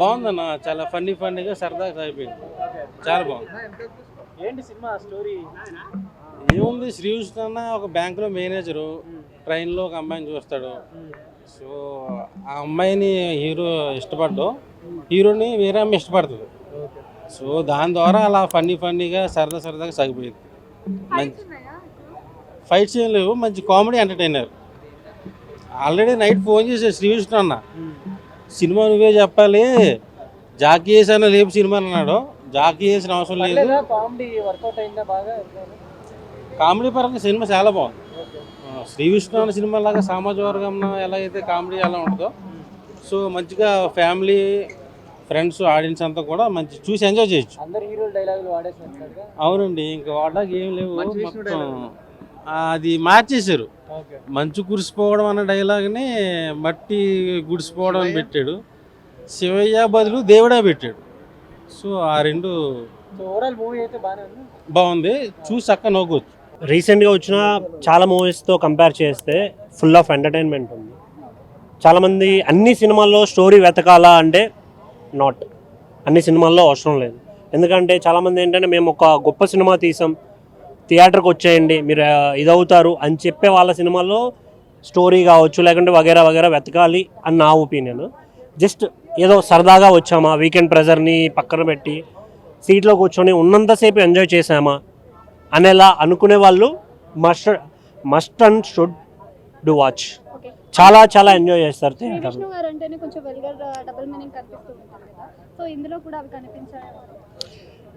బాగుందన్న, చాలా ఫన్నీగా సరదాగా అయిపోయింది. చాలా బాగుంది. ఏంటి సినిమా స్టోరీ? ఏముంది, శ్రీకృష్ణ అన్న ఒక బ్యాంకులో మేనేజరు ట్రైన్లో ఒక అమ్మాయిని చూస్తాడు. సో ఆ అమ్మాయిని హీరో ఇష్టపడ్డు, హీరోని వేరే అమ్మాయి ఇష్టపడుతుంది. సో దాని ద్వారా అలా ఫన్నీగా సరదాగా సాగిపోయింది. మంచి ఫైట్స్ ఏం లేవు, మంచి comedy entertainer. Already night phone చేశాడు శ్రీకృష్ణ అన్న, సినిమా నువ్వే చెప్పాలి, జాకీ వేసాను లేపు సినిమా అన్నాడు. జాకీ వేసిన అవసరం లేదు, కామెడీ వర్కౌట్ అయిందా బాగా? కామెడీ పరంగా సినిమా చాలా బాగుంది. శ్రీకృష్ణ అన్న సినిమా లాగా సామాజిక వర్గం ఎలా అయితే కామెడీ ఎలా ఉంటుందో, సో మంచిగా ఫ్యామిలీ ఫ్రెండ్స్ ఆడియన్స్ అంతా కూడా మంచి చూసి ఎంజాయ్ చేయొచ్చు. అందరు హీరోలు డైలాగులు వాడేసినట్లుగా. అవునండి, ఇంకా వాడడానికి ఏం లేవు. మొత్తం అది మార్చేశారు. మంచు కురిసిపోవడం అన్న డైలాగ్ని మట్టి గుడిసిపోవడం అని పెట్టాడు. శివయ్య బదులు దేవుడా పెట్టాడు. సో ఆ రెండు ఓవరాల్ మూవీ అయితే బాగుంది, చూసి చక్కగా నవ్వుకోవచ్చు. రీసెంట్గా వచ్చిన చాలా మూవీస్తో కంపేర్ చేస్తే ఫుల్ ఆఫ్ ఎంటర్టైన్మెంట్ ఉంది. చాలామంది అన్ని సినిమాల్లో స్టోరీ వెతకాలా అంటే నాట్, అన్ని సినిమాల్లో అవసరం లేదు. ఎందుకంటే చాలామంది ఏంటంటే మేము ఒక గొప్ప సినిమా తీసాం, థియేటర్కి వచ్చేయండి మీరు ఇదవుతారు అని చెప్పే వాళ్ళ సినిమాల్లో స్టోరీ కావచ్చు లేకుంటే వగేరా వెతకాలి అని నా ఒపీనియన్. జస్ట్ ఏదో సరదాగా వచ్చామా, వీకెండ్ ప్రెజర్ని పక్కన పెట్టి సీట్లో కూర్చొని ఉన్నంతసేపు ఎంజాయ్ చేసామా అనేలా అనుకునే వాళ్ళు must and should do watch. చాలా ఎంజాయ్ చేస్తారు థియేటర్.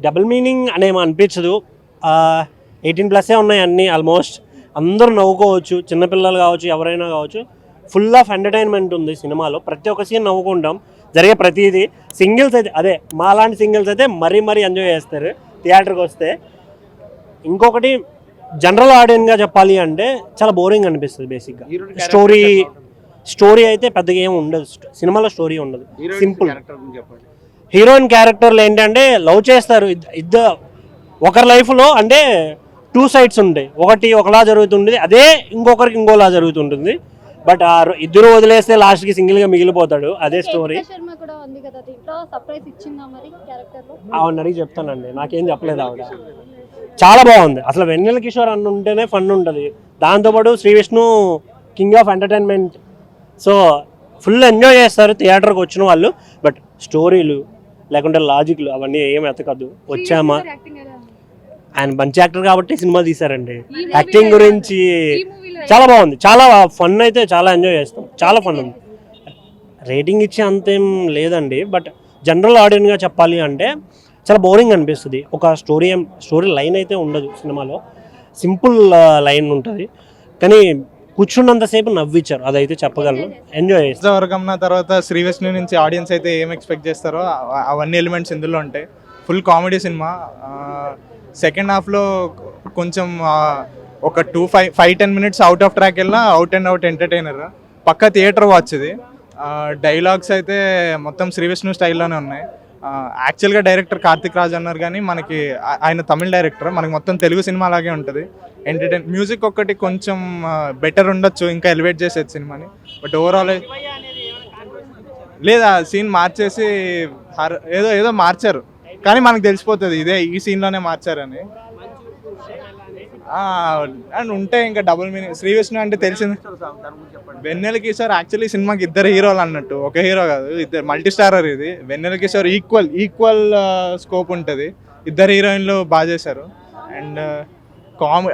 డబుల్ మీనింగ్ అనేమో అనిపించదు. 18+ ఉన్నాయి అన్నీ, ఆల్మోస్ట్ అందరూ నవ్వుకోవచ్చు, చిన్నపిల్లలు కావచ్చు ఎవరైనా కావచ్చు. ఫుల్ ఆఫ్ ఎంటర్టైన్మెంట్ ఉంది సినిమాలో. ప్రతి ఒక్క సీన్ నవ్వుకుంటాం, జరిగే ప్రతిదీ. సింగిల్స్ అయితే అదే మాలాంటి సింగిల్స్ అయితే మరీ ఎంజాయ్ చేస్తారు థియేటర్కి వస్తే. ఇంకొకటి జనరల్ ఆడియన్గా చెప్పాలి అంటే చాలా బోరింగ్ అనిపిస్తుంది బేసిక్గా. స్టోరీ అయితే పెద్దగా ఏమి ఉండదు సినిమాలో, స్టోరీ ఉండదు, సింపుల్. హీరోయిన్ క్యారెక్టర్లు ఏంటంటే లవ్ చేస్తారు ఇద్దరు ఒకరి లైఫ్లో, అంటే 2 sides ఉంటాయి. ఒకటి ఒకలా జరుగుతుంటుంది, అదే ఇంకొకరికి ఇంకోలా జరుగుతుంటుంది. బట్ ఆ ఇద్దరు వదిలేస్తే లాస్ట్కి సింగిల్గా మిగిలిపోతాడు, అదే స్టోరీ. ఆవిడ అడిగి చెప్తానండి, నాకేం చెప్పలేదు ఆవిడ. చాలా బాగుంది అసలు. వెన్నెల కిషోర్ అన్న ఉంటేనే ఫన్ ఉంటుంది. దాంతోపాటు Shri Vishnu king of entertainment. So full enjoy చేస్తారు థియేటర్కి వచ్చిన వాళ్ళు. బట్ స్టోరీలు లేకుంటే లాజిక్లు అవన్నీ ఏం ఎతకద్దు. వచ్చామా, ఆయన మంచి యాక్టర్ కాబట్టి సినిమా తీశారండి. యాక్టింగ్ గురించి చాలా బాగుంది, చాలా ఫన్, అయితే చాలా ఎంజాయ్ చేస్తాం, చాలా ఫన్ ఉంది. రేటింగ్ ఇచ్చే అంతేం లేదండి, బట్ జనరల్ ఆడియన్గా చెప్పాలి అంటే చాలా బోరింగ్ అనిపిస్తుంది. ఒక స్టోరీ లైన్ అయితే ఉండదు సినిమాలో, సింపుల్ లైన్ ఉంటుంది, కానీ కూర్చున్నంతసేపు నవ్వించారు, అదైతే చెప్పగలను. ఎంజాయ్ చేస్తారు. వర్గం తర్వాత శ్రీ విష్ణు నుంచి ఆడియన్స్ అయితే ఏం ఎక్స్పెక్ట్ చేస్తారో అవన్నీ ఎలిమెంట్స్ ఇందులో ఉంటాయి. Full comedy cinema. సెకండ్ హాఫ్లో కొంచెం ఒక 5-10 minutes అవుట్ ఆఫ్ ట్రాక్ వెళ్ళినా అవుట్ అండ్ అవుట్ ఎంటర్టైనర్. పక్క థియేటర్ వాచ్ ఇది. డైలాగ్స్ అయితే మొత్తం శ్రీ విష్ణు స్టైల్లోనే ఉన్నాయి. యాక్చువల్గా డైరెక్టర్ కార్తిక్ రాజ్ అన్నారు, కానీ మనకి ఆయన తమిళ డైరెక్టర్, మనకి మొత్తం తెలుగు సినిమా లాగే ఉంటుంది. మ్యూజిక్ ఒక్కటి కొంచెం బెటర్ ఉండొచ్చు, ఇంకా ఎలివేట్ చేసేది సినిమాని. బట్ ఓవరాల్ లేదా సీన్ మార్చేసి ఏదో మార్చారు, కానీ మనకు తెలిసిపోతుంది ఇదే ఈ సీన్లోనే మార్చారని. అండ్ ఉంటే ఇంకా డబుల్ మీనింగ్. శ్రీ విష్ణు అంటే తెలిసింది. వెన్నెల కిషోర్ యాక్చువల్లీ సినిమాకి 2 హీరోలు అన్నట్టు, ఒక హీరో కాదు, ఇద్దరు మల్టీ స్టారర్ ఇది. వెన్నెల కిషోర్ ఈక్వల్ స్కోప్ ఉంటుంది. 2 హీరోయిన్లు బాగా చేశారు. And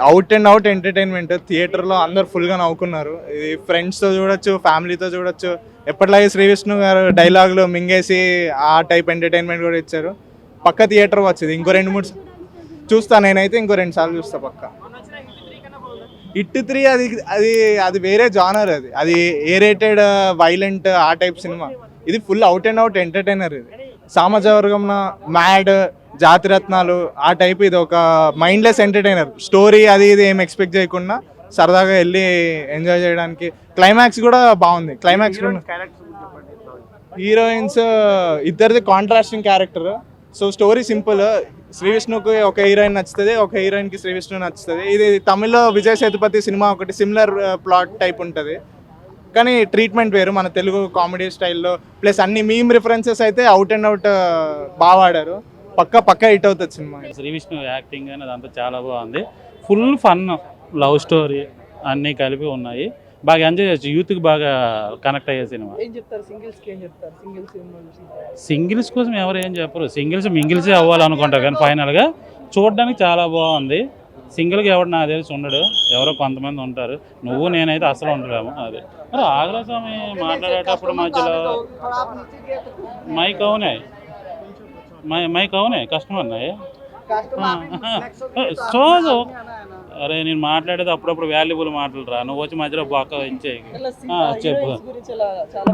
out and out entertainment. థియేటర్లో అందరు ఫుల్గా నవ్వుకున్నారు. ఇది ఫ్రెండ్స్తో చూడొచ్చు, ఫ్యామిలీతో చూడొచ్చు. ఎప్పటిలాగే శ్రీ విష్ణు గారు డైలాగులు మింగేసి ఆ టైప్ ఎంటర్టైన్మెంట్ కూడా ఇచ్చారు. పక్క థియేటర్ వచ్చింది, ఇంకో 2-3 చూస్తా నేనైతే, ఇంకో 2 సార్లు చూస్తా పక్క. హిట్ 3 అది వేరే జానర్. అది ఏ రేటెడ్ వైలెంట్ ఆ టైప్ సినిమా. ఇది full out and out entertainer. ఇది సామాజిక వర్గం, మ్యాడ్, జాతిరత్నాలు ఆ టైప్. ఇది ఒక మైండ్లెస్ ఎంటర్టైనర్. స్టోరీ అది ఇది ఏం ఎక్స్పెక్ట్ చేయకుండా సరదాగా వెళ్ళి ఎంజాయ్ చేయడానికి. క్లైమాక్స్ కూడా బాగుంది. క్లైమాక్స్ హీరోయిన్స్ ఇద్దరిది contrasting character. So story simple. Sree విష్ణుకి ఒక హీరోయిన్ నచ్చుతుంది, ఒక హీరోయిన్కి శ్రీ విష్ణు నచ్చుతుంది. ఇది తమిళ్లో విజయ్ సేతుపతి సినిమా ఒకటి సిమిలర్ ప్లాట్ టైప్ ఉంటుంది. కానీ ట్రీట్మెంట్ వేరు మన తెలుగు కామెడీ స్టైల్లో. ప్లస్ అన్ని మీమ్ రిఫరెన్సెస్ అయితే అవుట్ అండ్ అవుట్ బాగా వాడారు. పక్క హిట్ అవుతుంది సినిమా. శ్రీ విష్ణు యాక్టింగ్ అనేది అంతా చాలా బాగుంది. ఫుల్ ఫన్, లవ్ స్టోరీ అన్నీ కలిపి ఉన్నాయి. బాగా ఎంజాయ్ చేయొచ్చు, యూత్కి బాగా కనెక్ట్ అయ్యే సినిమా. ఏం చెప్తారు సింగిల్స్కి, ఏం చెప్తారు సింగిల్ సినిమా చూసి? సింగిల్స్ కోసం ఎవరు ఏం చెప్పరు, మింగిల్సే అవ్వాలనుకుంటారు. కానీ ఫైనల్గా చూడడానికి చాలా బాగుంది. సింగిల్గా ఎవడు నాకు తెలిసి ఉండడు, ఎవరో కొంతమంది ఉంటారు. నువ్వు నేనైతే అసలు ఉండలేము. అది మరి ఆగ్రా స్వామి మాట్లాడేటప్పుడు మధ్యలో మైక్ అవునే కస్టమర్ ఉన్నాయి. సోదు అరే నేను మాట్లాడేది అప్పుడప్పుడు వాల్యుబుల్ మాటలు రా, నువ్వు వచ్చి మధ్యలో బాగా ఇచ్చేయి. చెప్పు.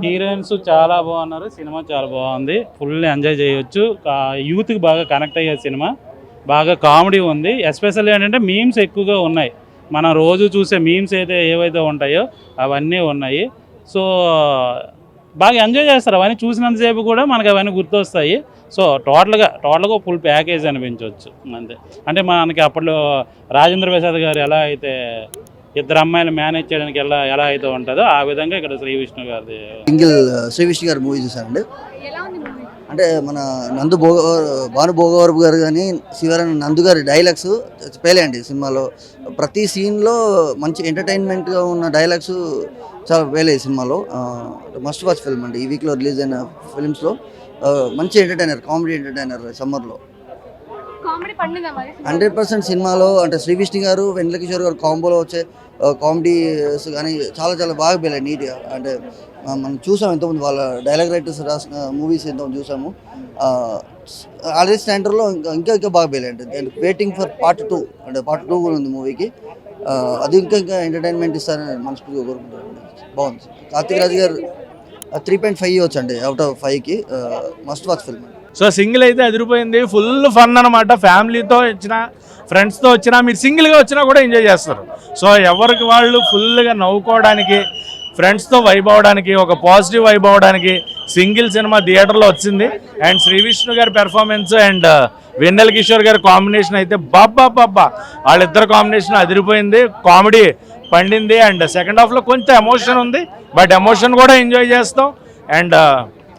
హీరోయిన్స్ చాలా బాగున్నారు, సినిమా చాలా బాగుంది, ఫుల్ ఎంజాయ్ చేయొచ్చు. యూత్కి బాగా కనెక్ట్ అయ్యే సినిమా, బాగా కామెడీ ఉంది. ఎస్పెషల్లీ ఏంటంటే మీమ్స్ ఎక్కువగా ఉన్నాయి. మనం రోజు చూసే మీమ్స్ అయితే ఏవైతే ఉంటాయో అవన్నీ ఉన్నాయి. సో బాగా ఎంజాయ్ చేస్తారు, అవన్నీ చూసినంతసేపు కూడా మనకి అవన్నీ గుర్తొస్తాయి. సో టోటల్గా ఫుల్ ప్యాకేజ్ అనిపించవచ్చు అంతే. అంటే మనకి అప్పట్లో రాజేంద్ర ప్రసాద్ గారు ఎలా అయితే ఇద్దరు అమ్మాయిలు మేనేజ్ చేయడానికి ఎలా అయితే ఉంటుందో ఆ విధంగా ఇక్కడ శ్రీ విష్ణు గారిది. శ్రీ విష్ణు గారి మూవీ చూసానండి. అంటే మన భాను భోగవరపు గారు కానీ శివరాణి నందు గారి డైలాగ్స్ పేలేండి సినిమాలో. ప్రతి సీన్లో మంచి ఎంటర్టైన్మెంట్గా ఉన్న డైలాగ్స్ చాలా పేలే సినిమాలో. మస్ట్ వాచ్ ఫిల్మ్ అండి. ఈ వీక్లో రిలీజ్ అయిన ఫిల్మ్స్లో మంచి ఎంటర్టైనర్, కామెడీ ఎంటర్టైనర్ సమ్మర్లో 100% సినిమాలో. అంటే శ్రీ విష్ణు గారు, వెన్నెల కిషోర్ గారు కాంబోలో వచ్చే కామెడీస్ కానీ చాలా బాగా పేలే నీట్గా. అంటే మనం చూసాము ఎంతోమంది వాళ్ళ డైలాగ్ రైటర్స్ రాసిన మూవీస్ ఎంతోమంది చూసాము. ఆల్రెడీ స్టాండర్డ్లో ఇంకా బాగా పేలే. అంటే వెయిటింగ్ ఫర్ పార్ట్ 2, అంటే పార్ట్ 2 కూడా ఉంది మూవీకి. అది ఇంకా ఎంటర్టైన్మెంట్ ఇస్తారని మనస్ఫూర్తిగా కోరుకుంటారు. బాగుంది. కార్తిక్ రాజ్ గారు 3.5 ఇవ్వచ్చు అండి అవుట్ ఆఫ్ 5కి. Must watch film. So single అయితే అదిరిపోయింది, ఫుల్ ఫన్ అనమాట. ఫ్యామిలీతో వచ్చినా ఫ్రెండ్స్తో వచ్చినా మీరు సింగిల్గా వచ్చినా కూడా ఎంజాయ్ చేస్తారు. సో ఎవరికి వాళ్ళు ఫుల్గా నవ్వుకోవడానికి, ఫ్రెండ్స్తో వైబ్ అవ్వడానికి, ఒక పాజిటివ్ వైబ్ అవ్వడానికి సింగిల్ సినిమా థియేటర్లో వచ్చింది. అండ్ శ్రీ విష్ణు గారి పెర్ఫార్మెన్స్ అండ్ వెన్నెల కిషోర్ గారి కాంబినేషన్ అయితే బాబ్బా వాళ్ళిద్దరు కాంబినేషన్ అదిరిపోయింది. కామెడీ పండింది. అండ్ సెకండ్ హాఫ్లో కొంచెం ఎమోషన్ ఉంది, బట్ ఎమోషన్ కూడా ఎంజాయ్ చేస్తాం. అండ్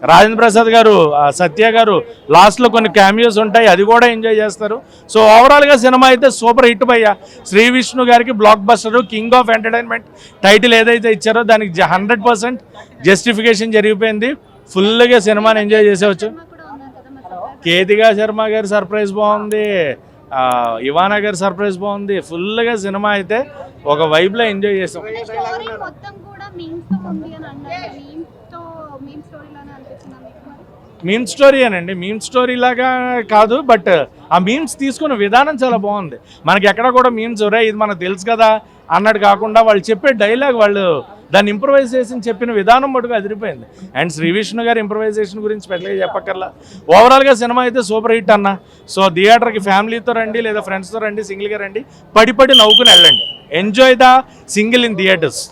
రాజేంద్ర ప్రసాద్ గారు, సత్య గారు లాస్ట్లో కొన్ని క్యామియోస్ ఉంటాయి, అది కూడా ఎంజాయ్ చేస్తారు. సో ఓవరాల్గా సినిమా అయితే సూపర్ హిట్ భయ్యా. శ్రీ విష్ణు గారికి block buster, king of entertainment title ఏదైతే ఇచ్చారో దానికి 100% జస్టిఫికేషన్ జరిగిపోయింది. ఫుల్గా సినిమాని ఎంజాయ్ చేసేవచ్చు. కేతిగా శర్మ గారి సర్ప్రైజ్ బాగుంది, ఇవానా గారి సర్ప్రైజ్ బాగుంది. ఫుల్గా సినిమా అయితే ఒక వైబ్లో ఎంజాయ్ చేసాం. మీమ్ స్టోరీ అనండి, మీమ్ స్టోరీ లాగా కాదు, బట్ ఆ మీమ్స్ తీసుకున్న విధానం చాలా బాగుంది. మనకి ఎక్కడ కూడా మీమ్స్ ఇది మనకు తెలుసు కదా అన్నట్టు కాకుండా వాళ్ళు చెప్పే డైలాగ్, వాళ్ళు దాన్ని ఇంప్రవైజేషన్ చెప్పిన విధానం మటుకు అదిరిపోయింది. అండ్ శ్రీ విష్ణు గారి ఇంప్రవైజేషన్ గురించి స్పెషల్గా చెప్పక్కర్లా. ఓవరాల్గా సినిమా అయితే సూపర్ హిట్ అన్న. సో థియేటర్కి ఫ్యామిలీతో రండి, లేదా ఫ్రెండ్స్తో రండి, సింగిల్గా రండి, పడి నవ్వుకుని వెళ్ళండి. Enjoy the single in theatres.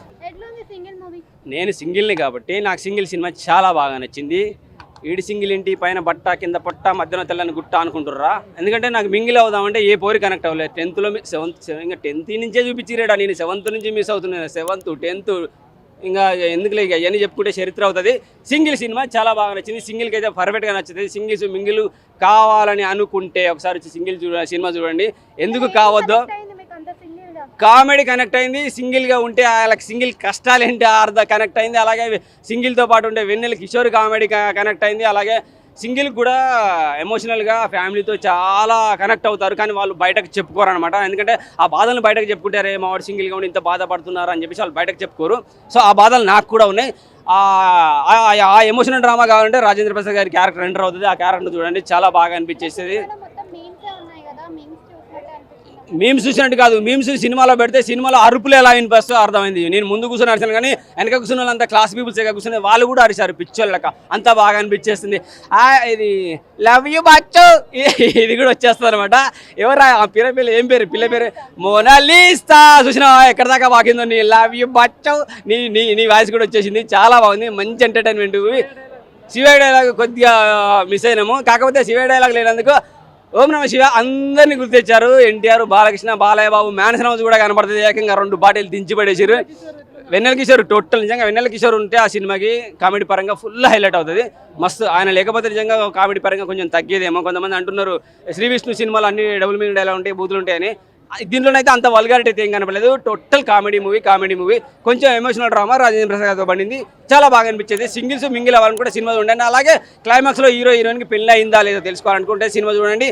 నేను సింగిల్ని కాబట్టి నాకు సింగిల్ సినిమా చాలా బాగా నచ్చింది. ఈడి సింగిల్ ఇంటి పైన బట్ట కింద పొట్ట మధ్యలో తెల్లని గుట్ట అనుకుంటుర్రా. ఎందుకంటే నాకు మింగిల్ అవుదామంటే ఏ పోరి కనెక్ట్ అవ్వలేదు. 10th ఇంకా 10th నుంచే చూపించిరేడా. నేను 7th నుంచి మిస్ అవుతున్నాను. 7th 10th ఇంకా ఎందుకులే ఇక అవన్నీ చెప్పుకుంటే చరిత్ర అవుతుంది. సింగిల్ సినిమా చాలా బాగా నచ్చింది. సింగిల్కి అయితే పర్ఫెక్ట్గా నచ్చుతుంది. సింగిల్స్ మింగిల్ కావాలని అనుకుంటే ఒకసారి వచ్చి సినిమా చూడండి. ఎందుకు కావద్దో, కామెడీ కనెక్ట్ అయింది. సింగిల్గా ఉంటే వాళ్ళకి సింగిల్ కష్టాలు ఏంటి అర్థ కనెక్ట్ అయింది. అలాగే సింగిల్తో పాటు ఉండే వెన్నెల కిషోర్ కామెడీ కనెక్ట్ అయింది. అలాగే సింగిల్ కూడా ఎమోషనల్గా ఫ్యామిలీతో చాలా కనెక్ట్ అవుతారు, కానీ వాళ్ళు బయటకు చెప్పుకోరు అనమాట. ఎందుకంటే ఆ బాధలను బయటకు చెప్పుకుంటారే, మా వాడు సింగిల్గా ఉండి ఇంత బాధపడుతున్నారు అని చెప్పేసి వాళ్ళు బయటకు చెప్పుకోరు. సో ఆ బాధలు నాకు కూడా ఉన్నాయి. ఆ ఎమోషనల్ డ్రామా కావాలంటే రాజేంద్ర ప్రసాద్ గారి క్యారెక్టర్ ఎంటర్ అవుతుంది. ఆ క్యారెక్టర్ చూడండి, చాలా బాగా అనిపించేస్తుంది. మీమ్స్ చూసినట్టు కాదు, మీమ్స్ సినిమాలో పెడితే సినిమాలో అరుపులు ఎలా వినిపిస్తో అర్థమైంది. నేను ముందు కూర్చొని అరిచాను, కానీ వెనక కూర్చున్న వాళ్ళంతా క్లాస్ పీపుల్స్ ఎక్కడ కూర్చుని వాళ్ళు కూడా అరిచారు పిచ్చోళ్ళక. అంతా బాగా అనిపించేస్తుంది. ఇది లవ్ యూ బచ్చో ఇది కూడా వచ్చేస్తుంది అనమాట. ఎవరా ఆ పిల్ల ఏం పేరు, పిల్ల పేరు మోనాలిసా. చూసినా ఎక్కడ దాకా వాకిందో నీ లవ్ యూ బచ్చో, నీ వాయిస్ కూడా వచ్చేసింది. చాలా బాగుంది, మంచి ఎంటర్టైన్మెంట్. శివ డైలాగ్ కొద్దిగా మిస్ అయినాము, కాకపోతే శివ డైలాగ్ లేనందుకు ఓం నమ శివ అందరినీ గుర్తొచ్చారు. ఎన్టీఆర్, బాలకృష్ణ, బాలయ్య బాబు, మ్యాన్సన్ హౌస్ కూడా కనబడుతుంది. ఏకంగా 2 బాటిల్ దించి పడేసారు. వెన్నెల కిషోర్ టోటల్ నిజంగా వెన్నెల కిషోర్ ఉంటే ఆ సినిమాకి కామెడీ పరంగా ఫుల్ హైలైట్ అవుతుంది. మస్తు ఆయన లేకపోతే నిజంగా కామెడీ పరంగా కొంచెం తగ్గేదేమో. కొంతమంది అంటున్నారు శ్రీ విష్ణు సినిమాలు అన్ని డబుల్ మీనింగ్ డైలాగ్ ఉంటాయి, బూతులు ఉంటాయని. దీంట్లోనైతే అంత వల్గారిటీ అయితే ఏం కనపడలేదు. Total comedy movie. కొంచెం ఎమోషనల్ డ్రామా రాజేంద్ర ప్రసాద్ గారితో పడింది. చాలా బాగా అనిపించేది. సింగిల్స్ మింగిల్ అవ్వాలని కూడా సినిమా చూడండి. అలాగే క్లైమాక్స్లో హీరోయిన్కి పెళ్ళి అయిందా లేదో తెలుసుకోవాలనుకుంటే సినిమా చూడండి.